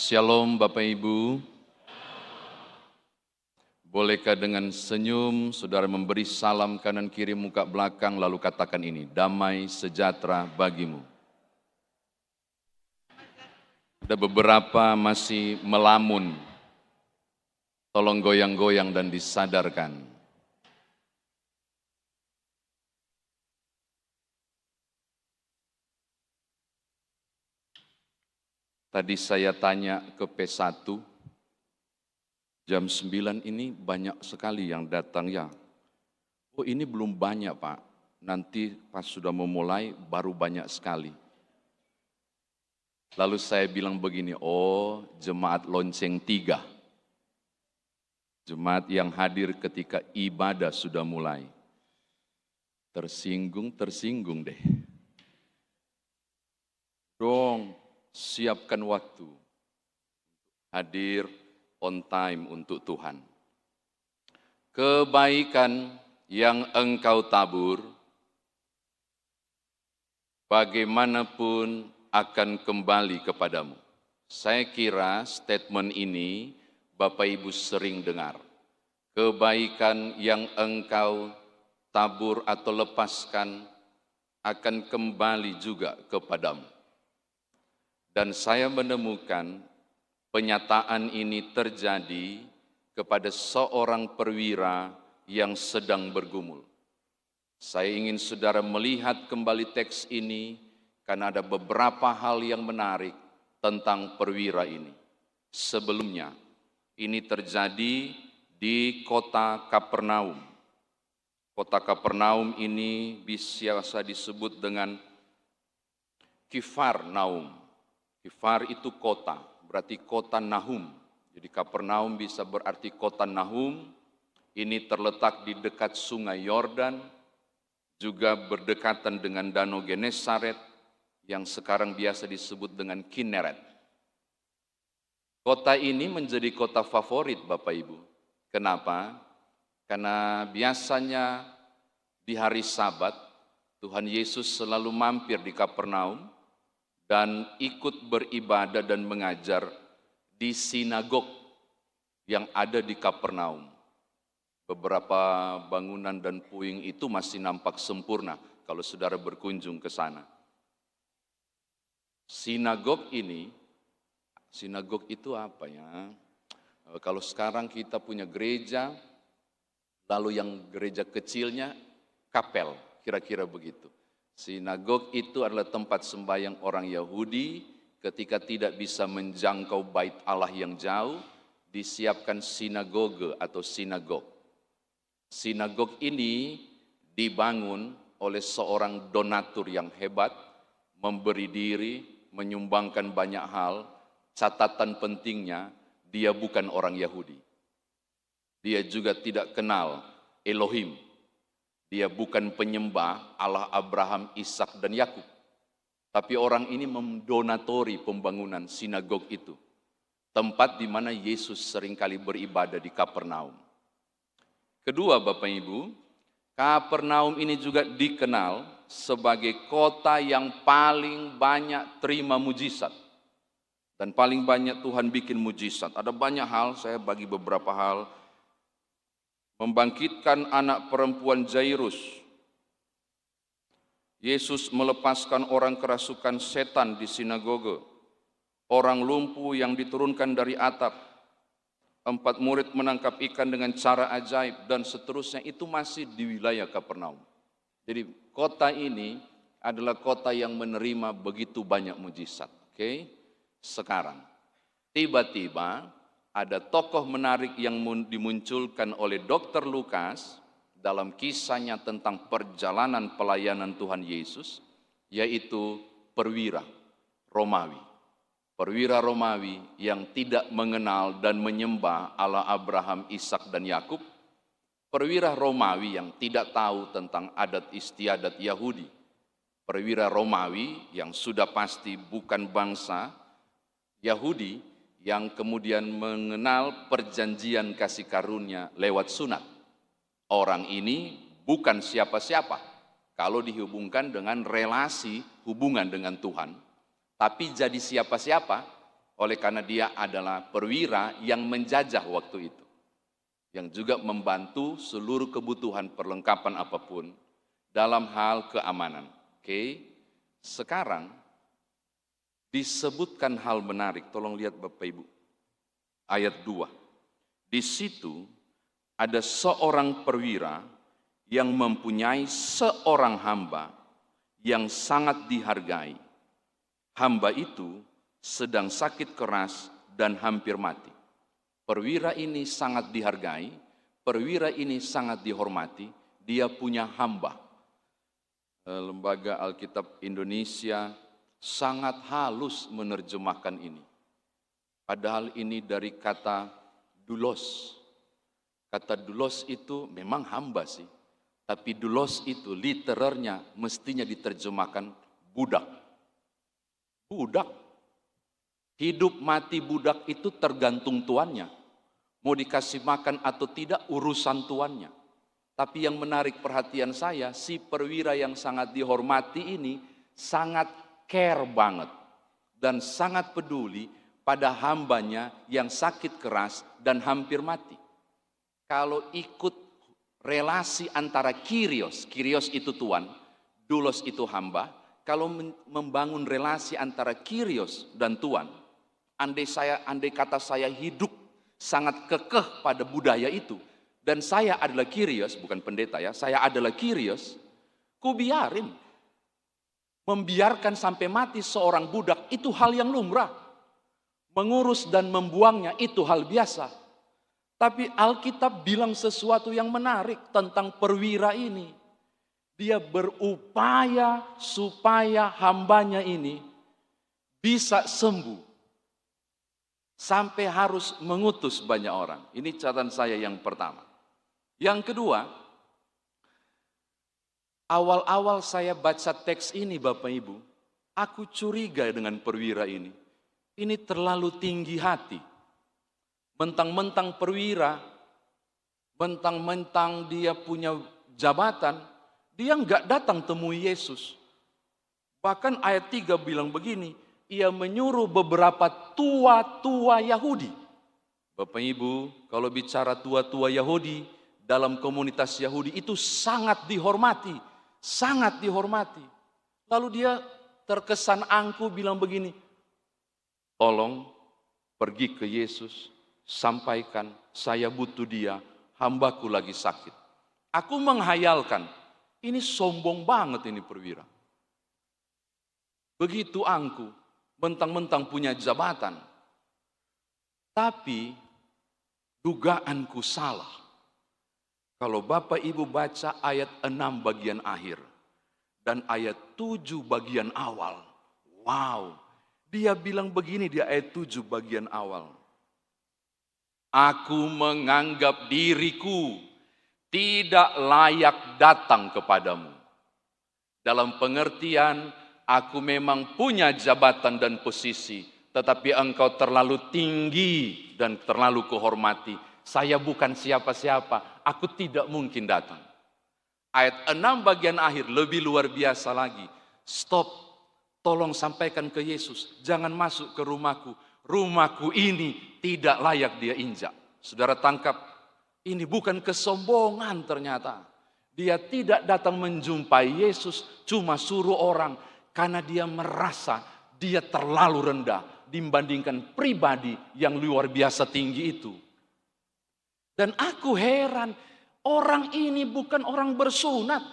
Shalom Bapak Ibu. Bolehkah dengan senyum saudara memberi salam kanan kiri muka belakang lalu katakan ini, damai sejahtera bagimu. Ada beberapa masih melamun, tolong goyang-goyang dan disadarkan. Tadi saya tanya ke P1, jam 9 ini banyak sekali yang datang ya. Oh ini belum banyak Pak, nanti pas sudah memulai baru banyak sekali. Lalu saya bilang begini, oh jemaat lonceng 3. Jemaat yang hadir ketika ibadah sudah mulai. Tersinggung deh. Dong, siapkan waktu. Hadir on time untuk Tuhan. Kebaikan yang engkau tabur, bagaimanapun akan kembali kepadamu. Saya kira statement ini Bapak Ibu sering dengar. Kebaikan yang engkau tabur atau lepaskan akan kembali juga kepadamu. Dan saya menemukan penyataan ini terjadi kepada seorang perwira yang sedang bergumul. Saya ingin saudara melihat kembali teks ini karena ada beberapa hal yang menarik tentang perwira ini. Sebelumnya, ini terjadi di kota Kapernaum. Kota Kapernaum ini biasa disebut dengan Kifarnaum. Kifar itu kota, berarti kota Nahum. Jadi Kapernaum bisa berarti kota Nahum. Ini terletak di dekat sungai Yordan, juga berdekatan dengan Danau Genesaret, yang sekarang biasa disebut dengan Kinneret. Kota ini menjadi kota favorit Bapak Ibu. Kenapa? Karena biasanya di hari Sabat, Tuhan Yesus selalu mampir di Kapernaum, dan ikut beribadah dan mengajar di sinagog yang ada di Kapernaum. Beberapa bangunan dan puing itu masih nampak sempurna kalau saudara berkunjung ke sana. Sinagog itu apa ya? Kalau sekarang kita punya gereja, lalu yang gereja kecilnya kapel, kira-kira begitu. Sinagog itu adalah tempat sembahyang orang Yahudi ketika tidak bisa menjangkau bait Allah yang jauh, disiapkan sinagoge atau sinagog. Sinagog ini dibangun oleh seorang donatur yang hebat, memberi diri, menyumbangkan banyak hal. Catatan pentingnya, dia bukan orang Yahudi. Dia juga tidak kenal Elohim. Dia bukan penyembah Allah Abraham, Ishak dan Yakub. Tapi orang ini mendonatori pembangunan sinagog itu. Tempat di mana Yesus seringkali beribadah di Kapernaum. Kedua Bapak Ibu, Kapernaum ini juga dikenal sebagai kota yang paling banyak terima mujizat. Dan paling banyak Tuhan bikin mujizat. Ada banyak hal, saya bagi beberapa hal. Membangkitkan anak perempuan Jairus. Yesus melepaskan orang kerasukan setan di sinagoge. Orang lumpuh yang diturunkan dari atap. 4 murid menangkap ikan dengan cara ajaib dan seterusnya. Itu masih di wilayah Kapernaum. Jadi kota ini adalah kota yang menerima begitu banyak mujizat. Oke? Sekarang, tiba-tiba ada tokoh menarik yang dimunculkan oleh Dr. Lukas dalam kisahnya tentang perjalanan pelayanan Tuhan Yesus, yaitu perwira Romawi. Perwira Romawi yang tidak mengenal dan menyembah Allah Abraham, Ishak dan Yakub. Perwira Romawi yang tidak tahu tentang adat istiadat Yahudi. Perwira Romawi yang sudah pasti bukan bangsa Yahudi, yang kemudian mengenal perjanjian kasih karunia lewat sunat. Orang ini bukan siapa-siapa kalau dihubungkan dengan relasi hubungan dengan Tuhan, tapi jadi siapa-siapa Oleh karena dia adalah perwira yang menjajah waktu itu, yang juga membantu seluruh kebutuhan perlengkapan apapun dalam hal keamanan. Oke, sekarang disebutkan hal menarik, tolong lihat Bapak Ibu, ayat 2. Di situ ada seorang perwira yang mempunyai seorang hamba yang sangat dihargai. Hamba itu sedang sakit keras dan hampir mati. Perwira ini sangat dihargai, perwira ini sangat dihormati, dia punya hamba. Lembaga Alkitab Indonesia sangat halus menerjemahkan ini. Padahal ini dari kata doulos. Kata doulos itu memang hamba sih, tapi doulos itu literernya mestinya diterjemahkan budak. Budak. Hidup mati budak itu tergantung tuannya. Mau dikasih makan atau tidak urusan tuannya. Tapi yang menarik perhatian saya, si perwira yang sangat dihormati ini sangat care banget dan sangat peduli pada hambanya yang sakit keras dan hampir mati. Kalau ikut relasi antara Kyrios itu tuan, doulos itu hamba, kalau membangun relasi antara Kyrios dan tuan, andai kata saya hidup sangat kekeh pada budaya itu, dan saya adalah Kyrios, bukan pendeta ya, saya adalah Kyrios, ku biarin. Membiarkan sampai mati seorang budak itu hal yang lumrah. Mengurus dan membuangnya itu hal biasa. Tapi Alkitab bilang sesuatu yang menarik tentang perwira ini. Dia berupaya supaya hambanya ini bisa sembuh. Sampai harus mengutus banyak orang. Ini catatan saya yang pertama. Yang kedua, awal-awal saya baca teks ini Bapak Ibu, aku curiga dengan perwira ini. Ini terlalu tinggi hati. Mentang-mentang perwira, mentang-mentang dia punya jabatan, dia enggak datang temui Yesus. Bahkan ayat 3 bilang begini, ia menyuruh beberapa tua-tua Yahudi. Bapak Ibu, kalau bicara tua-tua Yahudi, dalam komunitas Yahudi itu sangat dihormati, sangat dihormati. Lalu dia terkesan angkuh bilang begini, tolong pergi ke Yesus, sampaikan saya butuh dia, hambaku lagi sakit. Aku menghayalkan, ini sombong banget ini perwira. Begitu angkuh, mentang-mentang punya jabatan. Tapi dugaanku salah. Kalau Bapak Ibu baca ayat 6 bagian akhir dan ayat 7 bagian awal. Wow, dia bilang begini di ayat 7 bagian awal. Aku menganggap diriku tidak layak datang kepadamu. Dalam pengertian, aku memang punya jabatan dan posisi, tetapi engkau terlalu tinggi dan terlalu kuhormati. Saya bukan siapa-siapa, aku tidak mungkin datang. Ayat 6 bagian akhir lebih luar biasa lagi. Stop, tolong sampaikan ke Yesus, jangan masuk ke rumahku. Rumahku ini tidak layak dia injak. Saudara tangkap, ini bukan kesombongan ternyata. Dia tidak datang menjumpai Yesus, cuma suruh orang. Karena dia merasa dia terlalu rendah dibandingkan pribadi yang luar biasa tinggi itu. Dan aku heran, orang ini bukan orang bersunat.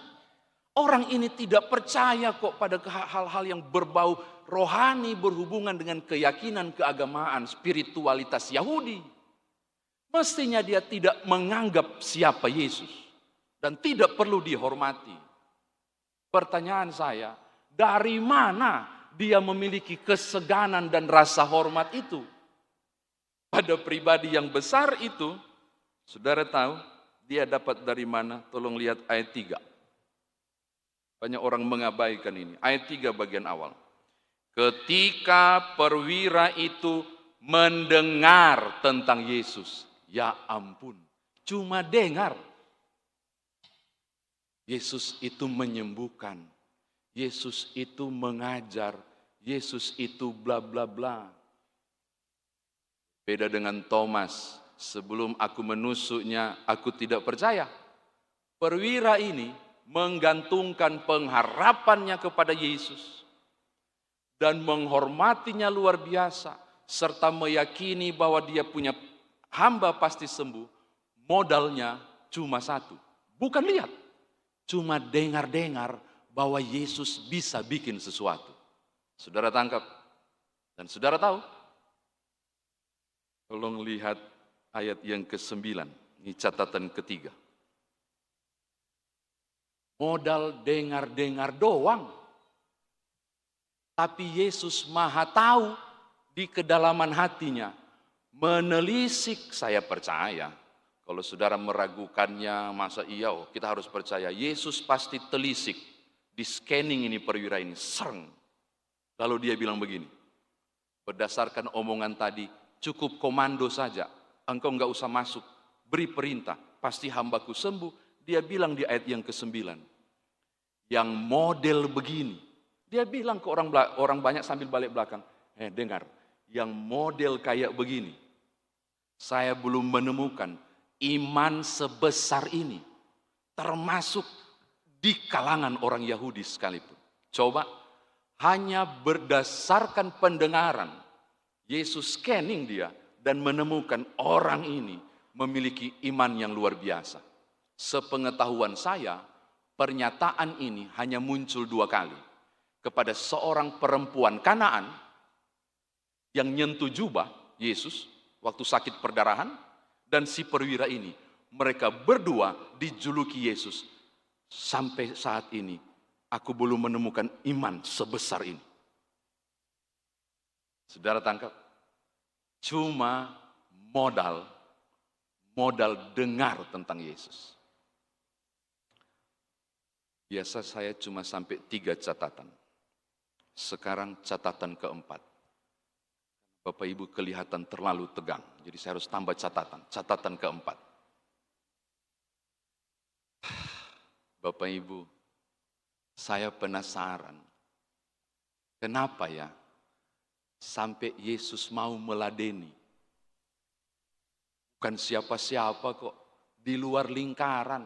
Orang ini tidak percaya kok pada hal-hal yang berbau rohani berhubungan dengan keyakinan, keagamaan, spiritualitas Yahudi. Mestinya dia tidak menganggap siapa Yesus dan tidak perlu dihormati. Pertanyaan saya, dari mana dia memiliki keseganan dan rasa hormat itu? Pada pribadi yang besar itu, saudara tahu dia dapat dari mana? Tolong lihat ayat 3. Banyak orang mengabaikan ini. Ayat 3 bagian awal. Ketika perwira itu mendengar tentang Yesus. Ya ampun, cuma dengar. Yesus itu menyembuhkan. Yesus itu mengajar. Yesus itu bla bla bla. Beda dengan Thomas, sebelum aku menusuknya, aku tidak percaya. Perwira ini menggantungkan pengharapannya kepada Yesus dan menghormatinya luar biasa, serta meyakini bahwa dia punya hamba pasti sembuh. Modalnya cuma satu, bukan lihat, cuma dengar-dengar bahwa Yesus bisa bikin sesuatu. Saudara tangkap dan saudara tahu. Tolong lihat ayat yang ke-9, ini catatan ketiga. Modal dengar-dengar doang. Tapi Yesus Maha tahu di kedalaman hatinya. Menelisik, saya percaya. Kalau saudara meragukannya, masa iya, kita harus percaya. Yesus pasti telisik. Di scanning ini perwira ini, sereng. Lalu dia bilang begini, berdasarkan omongan tadi, cukup komando saja. Engkau enggak usah masuk, beri perintah. Pasti hambaku sembuh. Dia bilang di ayat yang ke-9, yang model begini. Dia bilang ke orang banyak sambil balik belakang, dengar, yang model kayak begini, saya belum menemukan iman sebesar ini, termasuk di kalangan orang Yahudi sekalipun. Coba, hanya berdasarkan pendengaran, Yesus scanning dia dan menemukan orang ini memiliki iman yang luar biasa. Sepengetahuan saya, pernyataan ini hanya muncul 2 kali. Kepada seorang perempuan Kanaan yang nyentuh jubah Yesus waktu sakit perdarahan, dan si perwira ini. Mereka berdua dijuluki Yesus. Sampai saat ini aku belum menemukan iman sebesar ini. Saudara tangkap? Cuma modal dengar tentang Yesus. Biasa saya cuma sampai 3 catatan. Sekarang catatan keempat. Bapak Ibu kelihatan terlalu tegang, jadi saya harus tambah catatan. Catatan keempat. Bapak Ibu, saya penasaran. Kenapa ya sampai Yesus mau meladeni? Bukan siapa-siapa kok, di luar lingkaran.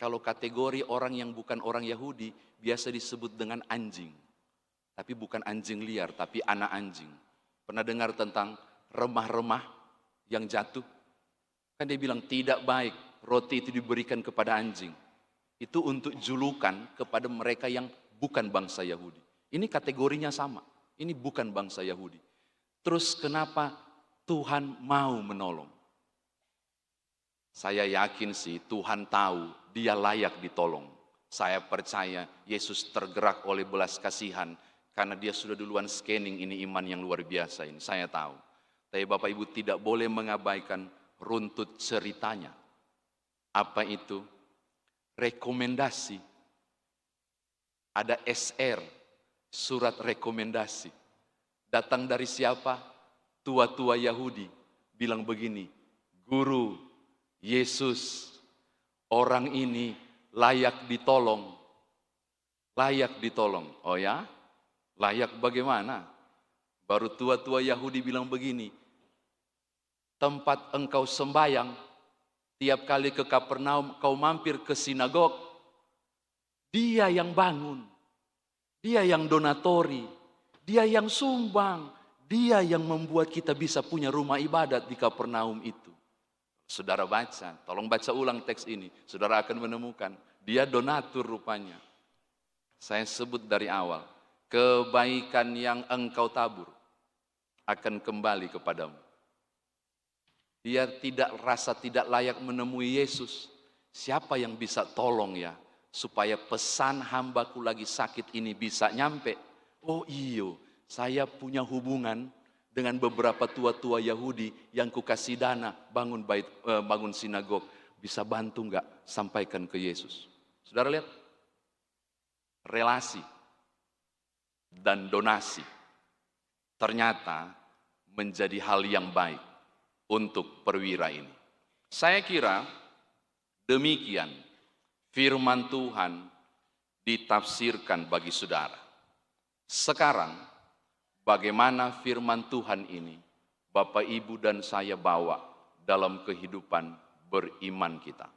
Kalau kategori orang yang bukan orang Yahudi, biasa disebut dengan anjing. Tapi bukan anjing liar, tapi anak anjing. Pernah dengar tentang remah-remah yang jatuh? Kan dia bilang tidak baik roti itu diberikan kepada anjing. Itu untuk julukan kepada mereka yang bukan bangsa Yahudi. Ini kategorinya sama, ini bukan bangsa Yahudi. Terus kenapa Tuhan mau menolong? Saya yakin sih Tuhan tahu dia layak ditolong. Saya percaya Yesus tergerak oleh belas kasihan karena dia sudah duluan scanning ini iman yang luar biasa ini. Saya tahu. Tapi Bapak Ibu tidak boleh mengabaikan runtut ceritanya. Apa itu? Rekomendasi. Ada SR, surat rekomendasi. Datang dari siapa? Tua-tua Yahudi. Bilang begini, Guru, Yesus, orang ini layak ditolong. Layak ditolong. Oh ya? Layak bagaimana? Baru tua-tua Yahudi bilang begini, tempat engkau sembayang, tiap kali ke Kapernaum kau mampir ke sinagog, dia yang bangun, dia yang donatori, dia yang sumbang, dia yang membuat kita bisa punya rumah ibadat di Kapernaum itu. Saudara baca, tolong baca ulang teks ini, saudara akan menemukan, dia donatur rupanya. Saya sebut dari awal, kebaikan yang engkau tabur akan kembali kepadamu. Dia rasa tidak layak menemui Yesus. Siapa yang bisa tolong ya, supaya pesan hambaku lagi sakit ini bisa nyampe? Oh iyo, saya punya hubungan dengan beberapa tua-tua Yahudi yang kukasih dana bangun sinagog. Bisa bantu enggak sampaikan ke Yesus? Saudara lihat, relasi dan donasi ternyata menjadi hal yang baik untuk perwira ini. Saya kira demikian firman Tuhan ditafsirkan bagi saudara. Sekarang bagaimana firman Tuhan ini Bapak, Ibu, dan saya bawa dalam kehidupan beriman kita.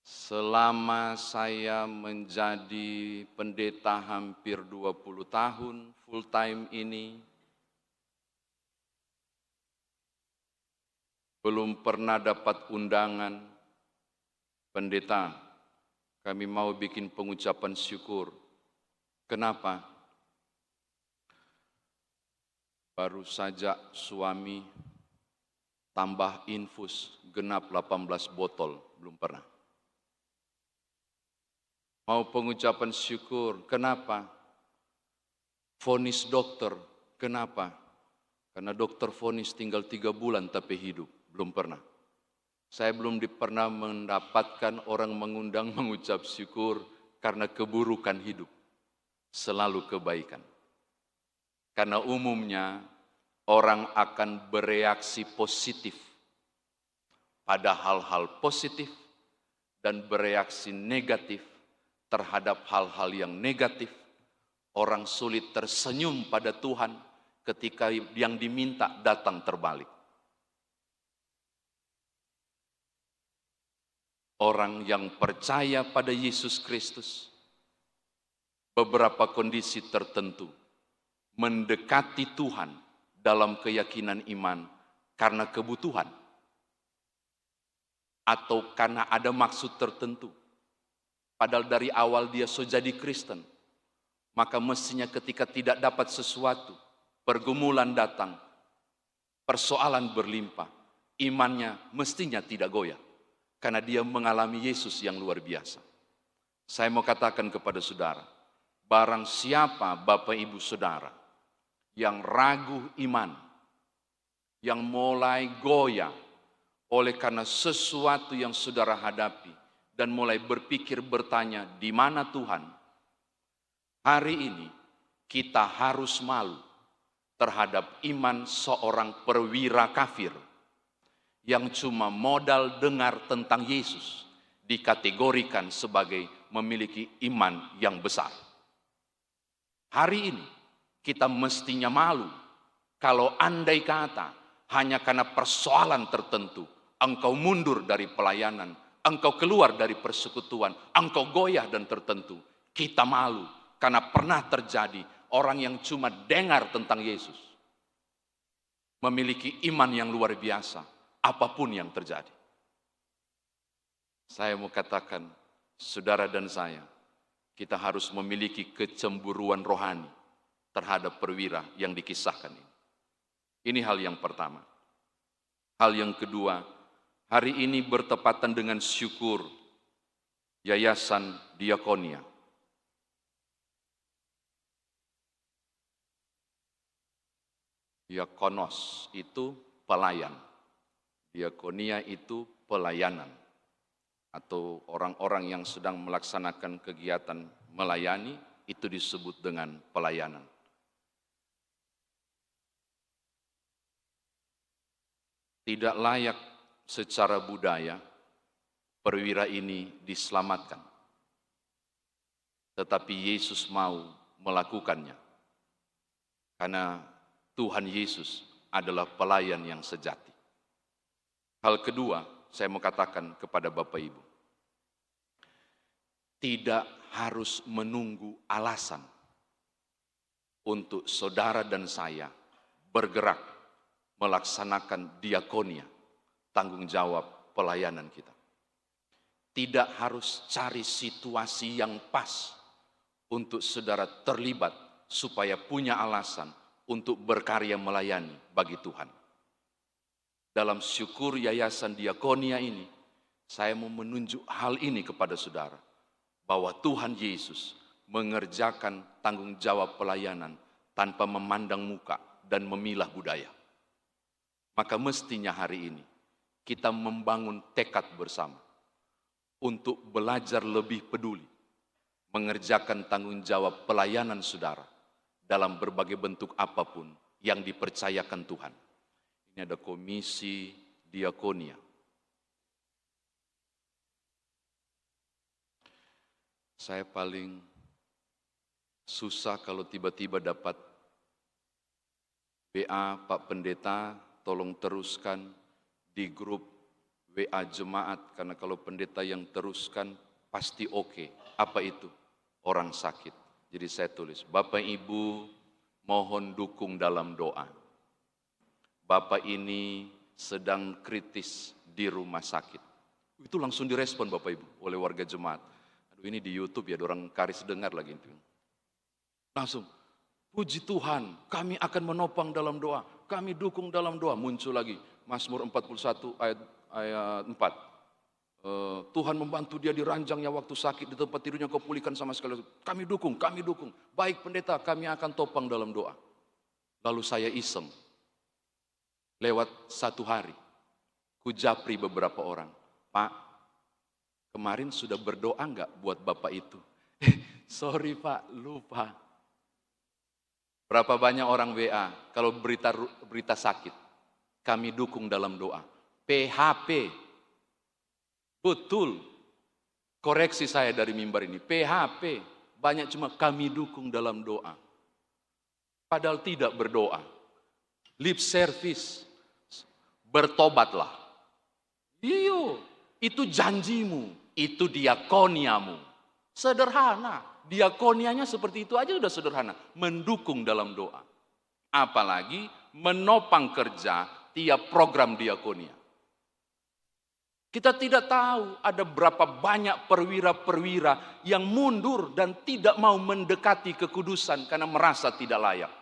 Selama saya menjadi pendeta hampir 20 tahun full time ini, belum pernah dapat undangan, pendeta, kami mau bikin pengucapan syukur. Kenapa? Baru saja suami tambah infus genap 18 botol, belum pernah. Mau pengucapan syukur, kenapa? Vonis dokter, kenapa? Karena dokter vonis tinggal 3 bulan tapi hidup, belum pernah. Saya belum pernah mendapatkan orang mengundang mengucap syukur karena keburukan hidup. Selalu kebaikan. Karena umumnya orang akan bereaksi positif pada hal-hal positif dan bereaksi negatif terhadap hal-hal yang negatif. Orang sulit tersenyum pada Tuhan ketika yang diminta datang terbalik. Orang yang percaya pada Yesus Kristus, beberapa kondisi tertentu mendekati Tuhan dalam keyakinan iman karena kebutuhan atau karena ada maksud tertentu. Padahal dari awal dia sudah jadi Kristen, maka mestinya ketika tidak dapat sesuatu, pergumulan datang, persoalan berlimpah, imannya mestinya tidak goyah karena dia mengalami Yesus yang luar biasa. Saya mau katakan kepada saudara, barang siapa Bapak Ibu Saudara yang ragu iman, yang mulai goyah oleh karena sesuatu yang saudara hadapi dan mulai berpikir bertanya, di mana Tuhan? Hari ini kita harus malu terhadap iman seorang perwira kafir yang cuma modal dengar tentang Yesus dikategorikan sebagai memiliki iman yang besar. Hari ini kita mestinya malu kalau andai kata hanya karena persoalan tertentu engkau mundur dari pelayanan, engkau keluar dari persekutuan, engkau goyah dan tertentu. Kita malu karena pernah terjadi orang yang cuma dengar tentang Yesus memiliki iman yang luar biasa apapun yang terjadi. Saya mau katakan, saudara dan saya, kita harus memiliki kecemburuan rohani terhadap perwira yang dikisahkan ini. Ini hal yang pertama. Hal yang kedua, hari ini bertepatan dengan syukur Yayasan Diakonia. Diakonos itu pelayan. Diakonia itu pelayanan. Atau orang-orang yang sedang melaksanakan kegiatan melayani, itu disebut dengan pelayanan. Tidak layak secara budaya perwira ini diselamatkan. Tetapi Yesus mau melakukannya. Karena Tuhan Yesus adalah pelayan yang sejati. Hal kedua, saya mau katakan kepada Bapak Ibu, tidak harus menunggu alasan untuk saudara dan saya bergerak melaksanakan diakonia, tanggung jawab pelayanan kita. Tidak harus cari situasi yang pas untuk saudara terlibat supaya punya alasan untuk berkarya melayani bagi Tuhan. Dalam syukur Yayasan Diakonia ini, saya mau menunjuk hal ini kepada saudara, bahwa Tuhan Yesus mengerjakan tanggung jawab pelayanan tanpa memandang muka dan memilah budaya. Maka mestinya hari ini kita membangun tekad bersama untuk belajar lebih peduli, mengerjakan tanggung jawab pelayanan saudara dalam berbagai bentuk apapun yang dipercayakan Tuhan. Ini ada komisi diakonia. Saya paling Susah kalau tiba-tiba dapat WA, Pak Pendeta, tolong teruskan di grup WA jemaat, karena kalau pendeta yang teruskan pasti oke. Apa itu? Orang sakit. Jadi saya tulis, Bapak Ibu mohon dukung dalam doa. Bapak ini sedang kritis di rumah sakit. Itu langsung direspon Bapak Ibu oleh warga jemaat. Aduh, ini di YouTube ya, orang karis dengar lagi itu. Langsung, puji Tuhan, kami akan menopang dalam doa, kami dukung dalam doa. Muncul lagi Mazmur 41 ayat 4. Tuhan membantu dia di ranjangnya waktu sakit, di tempat tidurnya kau pulihkan sama sekali. Kami dukung, kami dukung. Baik pendeta, kami akan topang dalam doa. Lalu saya iseng, lewat 1 hari, ku japri beberapa orang. Pak, kemarin sudah berdoa enggak buat Bapak itu? Sorry Pak, lupa. Berapa banyak orang WA, kalau berita sakit, kami dukung dalam doa. PHP, betul, koreksi saya dari mimbar ini, PHP, banyak cuma kami dukung dalam doa. Padahal tidak berdoa. Lip service, bertobatlah. Iyo, itu janjimu, itu diakoniamu. Sederhana. Diakonianya seperti itu aja sudah sederhana. Mendukung dalam doa. Apalagi menopang kerja tiap program diakonia. Kita tidak tahu ada berapa banyak perwira-perwira yang mundur dan tidak mau mendekati kekudusan karena merasa tidak layak.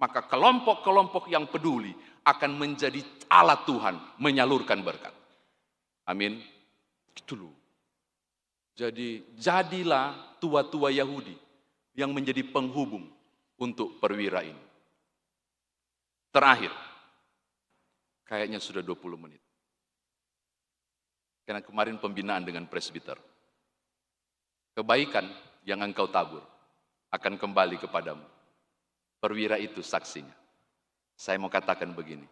Maka kelompok-kelompok yang peduli akan menjadi alat Tuhan menyalurkan berkat. Amin. Itu loh. Jadi jadilah tua-tua Yahudi yang menjadi penghubung untuk perwira ini. Terakhir, kayaknya sudah 20 menit. Karena kemarin pembinaan dengan presbiter. Kebaikan yang engkau tabur akan kembali kepadamu. Perwira itu saksinya. Saya mau katakan begini,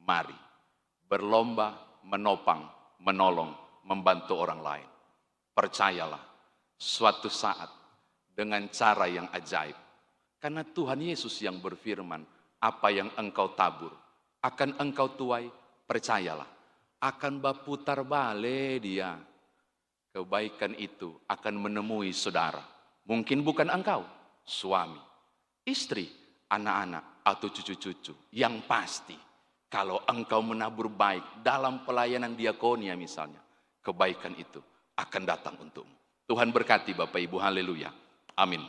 mari berlomba menopang, menolong, membantu orang lain. Percayalah, suatu saat dengan cara yang ajaib. Karena Tuhan Yesus yang berfirman, apa yang engkau tabur, akan engkau tuai, percayalah. Akan berputar balik dia. Kebaikan itu akan menemui saudara. Mungkin bukan engkau, suami, istri, anak-anak, atau cucu-cucu. Yang pasti, kalau engkau menabur baik dalam pelayanan diakonia misalnya, kebaikan itu akan datang untukmu. Tuhan berkati Bapak Ibu, haleluya. Amin.